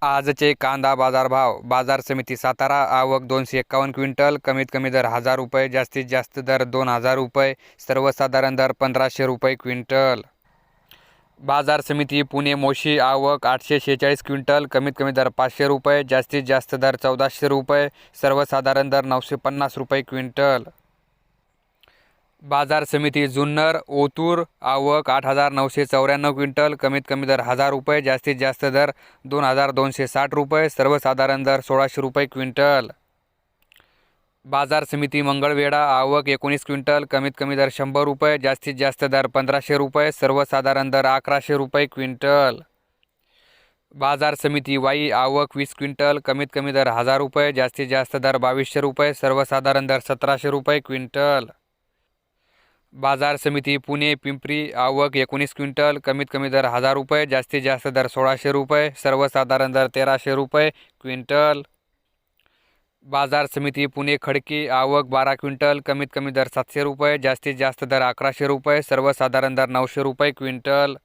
आजचे कांदा बाजार भाव. बाजार समिती सातारा. आवक 251 क्विंटल. कमीत कमी दर 1000 रुपये, जास्तीत जास्त दर 2000 रुपये, सर्वसाधारण दर 1500 रुपये क्विंटल. बाजार समिती पुणे मोशी. आवक 846 क्विंटल. कमीत कमी दर 500 रुपये, जास्तीत जास्त दर 1400 रुपये, सर्वसाधारण दर 950 रुपये क्विंटल. बाजार समिती जुन्नर. ओतूर. आवक 8994 क्विंटल. कमीत कमी दर 1000 रुपये, जास्तीत जास्त दर 2260 रुपये, सर्वसाधारण दर 1600 रुपये क्विंटल. बाजार समिती मंगळवेढा. आवक 19 क्विंटल. कमीत कमी दर 100 रुपये, जास्तीत जास्त दर 1500 रुपये, सर्वसाधारण दर 1100 रुपये क्विंटल. बाजार समिती वाई. आवक 20 क्विंटल. कमीत कमी दर 1000 रुपये, जास्तीत जास्त दर 2200 रुपये, सर्वसाधारण दर 1700 रुपये क्विंटल. बाजार समिती पुणे पिंपरी. आवक 19 क्विंटल. कमीत कमी दर 1000 रुपये, जास्तीत जास्त दर 1600 रुपये, सर्वसाधारण दर 1300 रुपये क्विंटल. बाजार समिती पुणे खडकी. आवक 12 क्विंटल. कमीत कमी दर 700 रुपये, जास्तीत जास्त दर 1100 रुपये, सर्वसाधारण दर 900 रुपये क्विंटल.